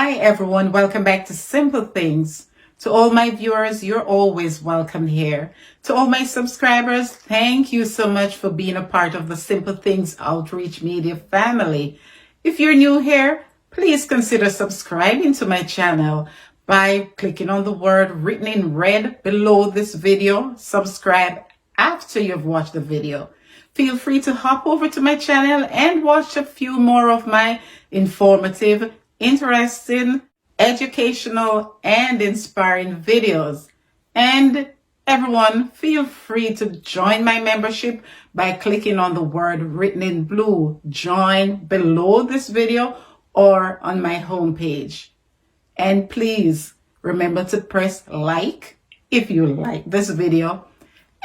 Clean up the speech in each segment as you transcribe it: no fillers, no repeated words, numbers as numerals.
Hi everyone, welcome back to Simple Things. To all my viewers, you're always welcome here. To all my subscribers, thank you so much for being a part of the Simple Things Outreach Media family. If you're new here, please consider subscribing to my channel by clicking on the word written in red below this video. Subscribe after you've watched the video. Feel free to hop over to my channel and watch a few more of my informative, interesting, educational, and inspiring videos. And everyone, feel free to join my membership by clicking on the word written in blue, join, below this video or on my homepage. And please remember to press like if you like this video,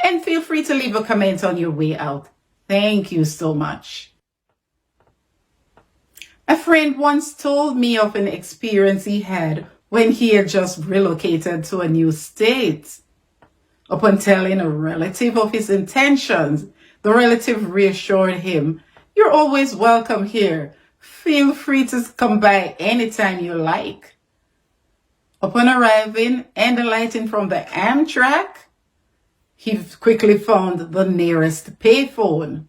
and feel free to leave a comment on your way out. Thank you so much. A friend once told me of an experience he had when he had just relocated to a new state. Upon telling a relative of his intentions, the relative reassured him, "You're always welcome here. Feel free to come by anytime you like." Upon arriving and alighting from the Amtrak, he quickly found the nearest payphone.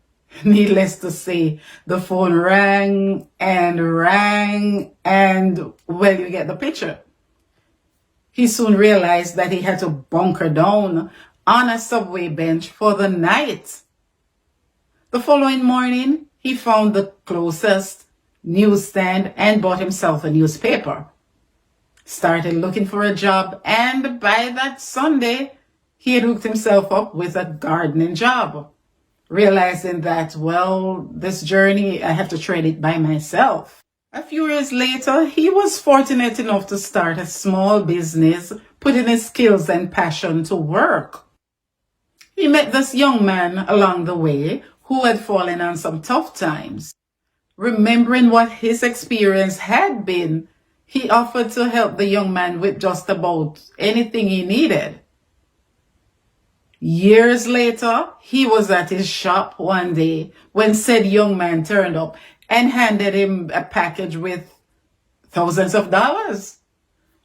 Needless to say, the phone rang, and well, you get the picture. He soon realized that he had to bunker down on a subway bench for the night. The following morning, he found the closest newsstand and bought himself a newspaper. Started looking for a job, and by that Sunday, he had hooked himself up with a gardening job, realizing that, well, this journey, I have to tread it by myself. A few years later, he was fortunate enough to start a small business, putting his skills and passion to work. He met this young man along the way who had fallen on some tough times. Remembering what his experience had been, he offered to help the young man with just about anything he needed. Years later, he was at his shop one day when said young man turned up and handed him a package with thousands of dollars.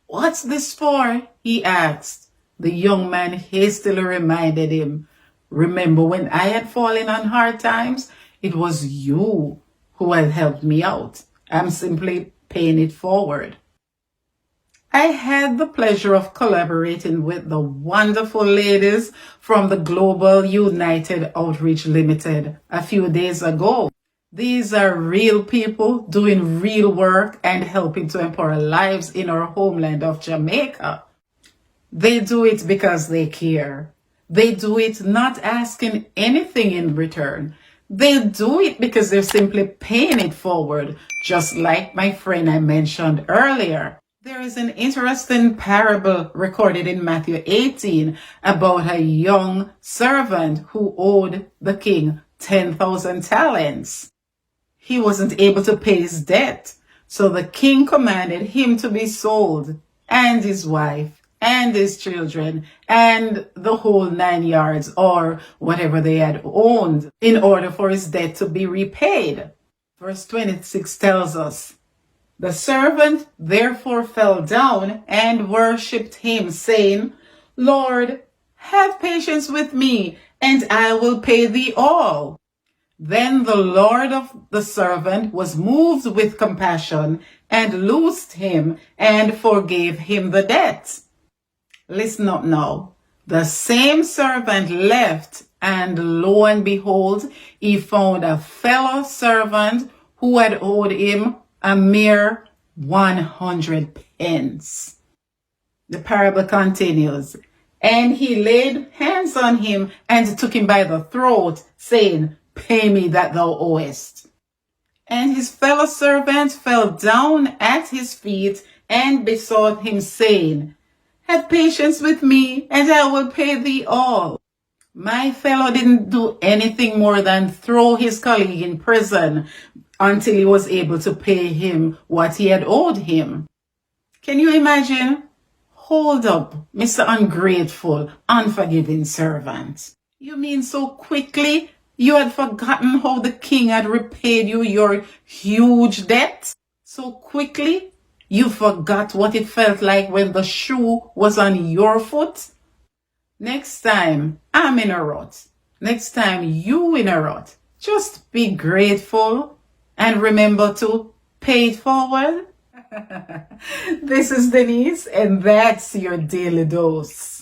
"What's this for?" he asked. The young man hastily reminded him, "Remember when I had fallen on hard times? It was you who had helped me out. I'm simply paying it forward." I had the pleasure of collaborating with the wonderful ladies from the Global United Outreach Limited a few days ago. These are real people doing real work and helping to empower lives in our homeland of Jamaica. They do it because they care. They do it not asking anything in return. They do it because they're simply paying it forward, just like my friend I mentioned earlier. There is an interesting parable recorded in Matthew 18 about a young servant who owed the king 10,000 talents. He wasn't able to pay his debt, so the king commanded him to be sold, and his wife, and his children, and the whole 9 yards, or whatever they had owned, in order for his debt to be repaid. Verse 26 tells us, "The servant therefore fell down and worshipped him, saying, 'Lord, have patience with me, and I will pay thee all.' Then the Lord of the servant was moved with compassion and loosed him and forgave him the debt." Listen up now. The same servant left, and lo and behold, he found a fellow servant who had owed him a mere 100 pence. The parable continues, "And he laid hands on him and took him by the throat, saying, 'Pay me that thou owest.' And his fellow servant fell down at his feet and besought him, saying, 'Have patience with me, and I will pay thee all.' My fellow didn't do anything more than throw his colleague in prison until he was able to pay him what he had owed him. Can you imagine? Hold up, Mr. Ungrateful, unforgiving servant. You mean so quickly you had forgotten how the king had repaid you your huge debt? So quickly You forgot what it felt like when the shoe was on your foot? Next time I'm in a rut, next time you in a rut, just be grateful and remember to pay it forward. This is Denise, and that's your daily dose.